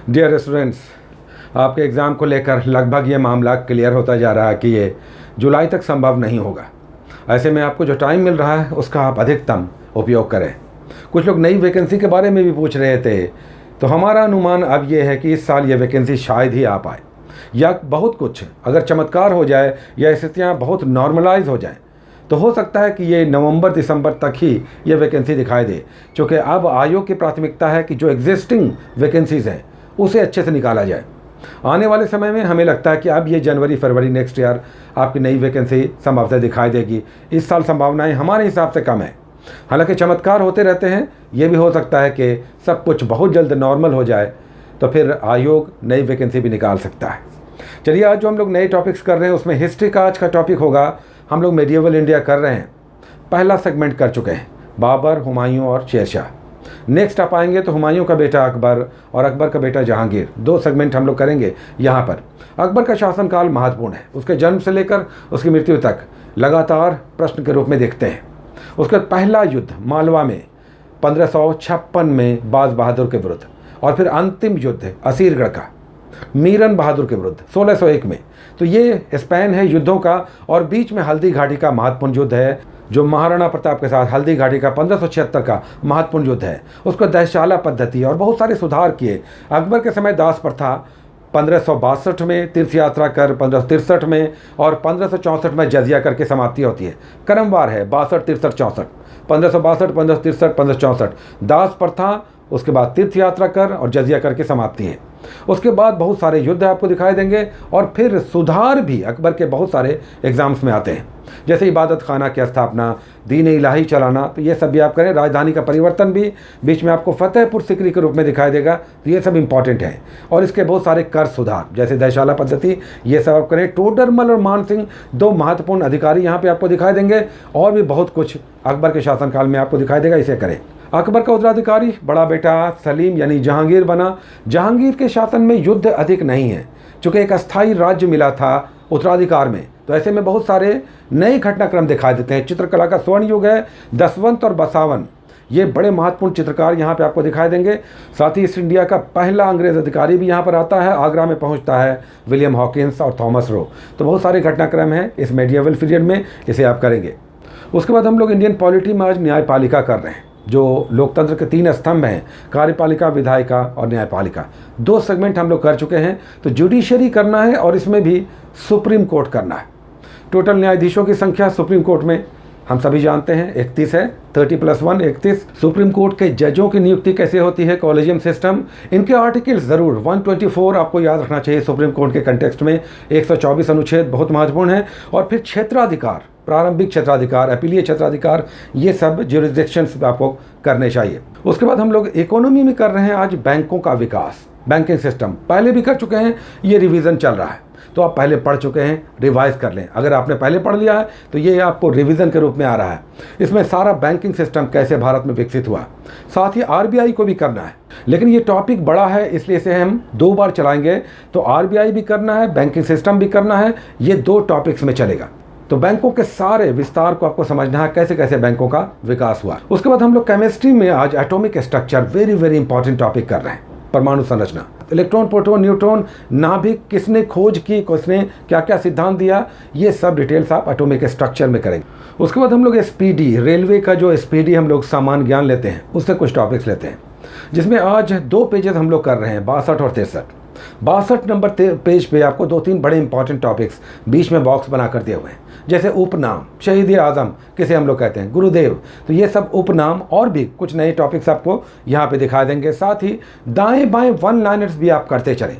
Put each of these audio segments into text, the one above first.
Dear students, आपके exam को लेकर लगभग ये मामला क्लियर होता जा रहा है कि ये जुलाई तक संभव नहीं होगा। ऐसे में आपको जो टाइम मिल रहा है उसका आप अधिकतम उपयोग करें। कुछ लोग नई वैकेंसी के बारे में भी पूछ रहे थे, तो हमारा अनुमान अब ये है कि इस साल ये वैकेंसी शायद ही आ पाए, या बहुत कुछ अगर चमत्कार हो जाए या स्थितियाँ बहुत नॉर्मलाइज हो जाएँ तो हो सकता है कि ये नवंबर दिसंबर तक ही ये वैकेंसी दिखाई दे। क्योंकि अब आयोग की प्राथमिकता है कि जो एग्जिस्टिंग वैकेंसीज़ हैं उसे अच्छे से निकाला जाए। आने वाले समय में हमें लगता है कि अब ये जनवरी फरवरी नेक्स्ट ईयर आपकी नई वैकेंसी संभवतः दिखाई देगी। इस साल संभावनाएं हमारे हिसाब से कम है। हालांकि चमत्कार होते रहते हैं, ये भी हो सकता है कि सब कुछ बहुत जल्द नॉर्मल हो जाए तो फिर आयोग नई वैकेंसी भी निकाल सकता है। चलिए, आज जो हम लोग नए टॉपिक्स कर रहे हैं उसमें हिस्ट्री का आज का टॉपिक होगा। हम लोग मेडिएवल इंडिया कर रहे हैं, पहला सेगमेंट कर चुके हैं, बाबर, हुमायूं और शेरशाह। नेक्स्ट आप आएंगे तो हुमायूं का बेटा अकबर और अकबर का बेटा जहांगीर, दो सेगमेंट हम लोग करेंगे। यहाँ पर अकबर का शासनकाल महत्वपूर्ण है, उसके जन्म से लेकर उसकी मृत्यु तक लगातार प्रश्न के रूप में देखते हैं। उसका पहला युद्ध मालवा में 1556 में बाज बहादुर के विरुद्ध, और फिर अंतिम युद्ध असीरगढ़ का मीरन बहादुर के विरुद्ध 1601 में। तो ये स्पैन है युद्धों का। और बीच में हल्दी घाटी का महत्वपूर्ण युद्ध है, जो महाराणा प्रताप के साथ हल्दी घाटी का 1576 का महत्वपूर्ण युद्ध है। उसको दहशाला पद्धति और बहुत सारे सुधार किए। अकबर के समय दास प्रथा 1562 में, तीर्थ यात्रा कर 1563 में और 1564 में जजिया करके समाप्ति होती है। क्रमवार है 62, 63, 64, 1562, 1563, 1564 दास प्रथा, उसके बाद तीर्थ यात्रा कर और जजिया करके समाप्ति है। उसके बाद बहुत सारे युद्ध आपको दिखाई देंगे और फिर सुधार भी अकबर के बहुत सारे एग्जाम्स में आते हैं, जैसे इबादत खाना की स्थापना, दीन इलाही चलाना, तो ये सब भी आप करें। राजधानी का परिवर्तन भी बीच में आपको फतेहपुर सिकरी के रूप में दिखाई देगा, तो ये सब इंपॉर्टेंट है। और इसके बहुत सारे कर सुधार जैसे दहशाला पद्धति, ये सब आप करें। टोडरमल और मान सिंह दो महत्वपूर्ण अधिकारी यहाँ पे आपको दिखाई देंगे, और भी बहुत कुछ अकबर के शासनकाल में आपको दिखाई देगा, इसे करें। अकबर का उत्तराधिकारी बड़ा बेटा सलीम यानी जहांगीर बना। जहांगीर के शासन में युद्ध अधिक नहीं है, चूँकि एक अस्थायी राज्य मिला था उत्तराधिकार में, तो ऐसे में बहुत सारे नए घटनाक्रम दिखाई देते हैं। चित्रकला का स्वर्ण युग है। दसवंत और बसावन ये बड़े महत्वपूर्ण चित्रकार यहाँ पे आपको दिखाई देंगे। साथ ही ईस्ट इंडिया का पहला अंग्रेज़ अधिकारी भी यहाँ पर आता है, आगरा में पहुँचता है, विलियम हॉकिंस और थॉमस रो। तो बहुत सारे घटनाक्रम हैं इस मेडिएवल पीरियड में, इसे आप करेंगे। उसके बाद हम लोग इंडियन पॉलिटी में आज न्यायपालिका कर रहे हैं, जो लोकतंत्र के 3 स्तंभ हैं, कार्यपालिका, विधायिका और न्यायपालिका। 2 सेगमेंट हम लोग कर चुके हैं। तो जुडिशरी करना है और इसमें भी सुप्रीम कोर्ट करना है। टोटल न्यायाधीशों की संख्या सुप्रीम कोर्ट में हम सभी जानते हैं 31 है, 30+1 31। सुप्रीम कोर्ट के जजों की नियुक्ति कैसे होती है, कॉलेजियम सिस्टम। इनके आर्टिकल्स ज़रूर 124 आपको याद रखना चाहिए सुप्रीम कोर्ट के कंटेक्स्ट में। 124 अनुच्छेद बहुत महत्वपूर्ण है। और फिर क्षेत्राधिकार, प्रारंभिक क्षेत्राधिकार, अपीलीय क्षेत्राधिकार, ये सब ज्यूरिसडिक्शंस आपको करने चाहिए। उसके बाद हम लोग इकोनॉमी में कर रहे हैं आज बैंकों का विकास, बैंकिंग सिस्टम पहले भी कर चुके हैं, ये रिवीजन चल रहा है, तो आप पहले पढ़ चुके हैं, रिवाइज कर लें। अगर आपने पहले पढ़ लिया है तो ये आपको रिवीजन के रूप में आ रहा है। इसमें सारा बैंकिंग सिस्टम कैसे भारत में विकसित हुआ, साथ ही आरबीआई को भी करना है। लेकिन ये टॉपिक बड़ा है, इसलिए इसे हम 2 बार चलाएंगे। तो आरबीआई भी करना है, बैंकिंग सिस्टम भी करना है, ये 2 टॉपिक्स में चलेगा। तो बैंकों के सारे विस्तार को आपको समझना है, कैसे कैसे बैंकों का विकास हुआ। उसके बाद हम लोग केमिस्ट्री में आज atomic structure, very very important topic कर रहे हैं। परमाणु संरचना, इलेक्ट्रॉन, प्रोटॉन, न्यूट्रॉन, नाभिक किसने खोज की, किसने क्या क्या सिद्धांत दिया, ये सब डिटेल्स आप एटॉमिक स्ट्रक्चर में करेंगे। उसके बाद हम लोग एसपीडी, रेलवे का जो एसपीडी हम लोग सामान्य ज्ञान लेते हैं, उससे कुछ टॉपिक्स लेते हैं, जिसमें आज 2 पेजेस हम लोग कर रहे हैं, 62 और 63। 62 नंबर पेज पे आपको 2-3 बड़े इंपॉर्टेंट टॉपिक्स बीच में बॉक्स बना कर दिए हुए हैं, जैसे उपनाम, शहीद आज़म किसे हम लोग कहते हैं, गुरुदेव। तो ये सब उपनाम और भी कुछ नए टॉपिक्स आपको यहाँ पे दिखा देंगे। साथ ही दाएं बाएं 1 लाइनर्स भी आप करते चलें।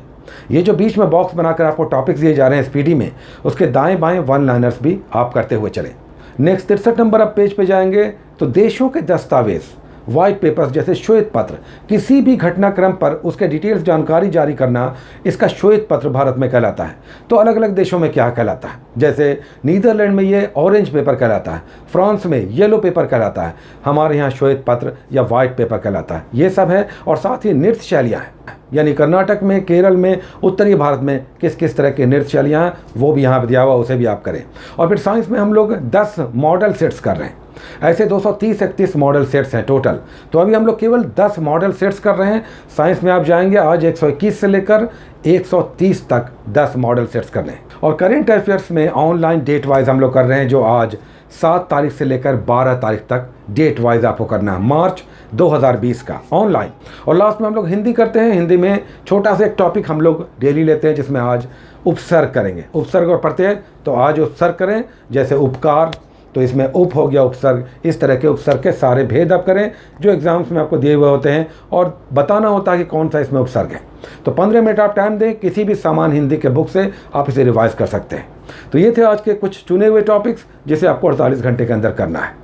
ये जो बीच में बॉक्स बनाकर आपको टॉपिक्स दिए जा रहे हैं स्पीडी में, उसके दाएं बाएं 1 लाइनर्स भी आप करते हुए चलें। नेक्स्ट 63 नंबर आप पेज पे जाएंगे तो देशों के दस्तावेज, वाइट पेपर्स जैसे श्वेत पत्र, किसी भी घटनाक्रम पर उसके डिटेल्स जानकारी जारी करना, इसका श्वेत पत्र भारत में कहलाता है। तो अलग अलग देशों में क्या कहलाता है, जैसे नीदरलैंड में ये ऑरेंज पेपर कहलाता है, फ्रांस में येलो पेपर कहलाता है, हमारे यहाँ श्वेत पत्र या वाइट पेपर कहलाता है। ये सब है। और साथ ही नृत्य शैलियाँ हैं, यानी कर्नाटक में, केरल में, उत्तरी भारत में किस किस तरह के नृत्य शैलियाँ हैं, वो भी यहाँ पर दिया हुआ, उसे भी आप करें। और फिर साइंस में हम लोग 10 मॉडल सेट्स कर रहे हैं। ऐसे 230-31 मॉडल सेट्स हैं टोटल। तो अभी हम लोग केवल 10 मॉडल सेट्स कर रहे हैं। साइंस में आप जाएंगे आज 121 से लेकर 130 तक 10 मॉडल सेट्स कर रहे हैं। और करेंट अफेयर्स में ऑनलाइन डेट वाइज हम लोग कर रहे हैं, जो आज 7 तारीख से लेकर 12 तारीख तक डेट वाइज आपको करना है, मार्च 2020 का ऑनलाइन। और लास्ट में हम लोग हिंदी करते हैं। हिंदी में छोटा सा एक टॉपिक हम लोग डेली लेते हैं, जिसमें आज उपसर्ग करेंगे। उपसर्ग और पढ़ते हैं तो आज उपसर्ग करें, जैसे उपकार, तो इसमें उप हो गया उपसर्ग। इस तरह के उपसर्ग के सारे भेद आप करें जो एग्जाम्स में आपको दिए हुए होते हैं, और बताना होता है कि कौन सा इसमें उपसर्ग है। तो 15 मिनट आप टाइम दें, किसी भी सामान हिंदी के बुक से आप इसे रिवाइज कर सकते हैं। तो ये थे आज के कुछ चुने हुए टॉपिक्स जिसे आपको 48 घंटे के अंदर करना है।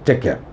Take care.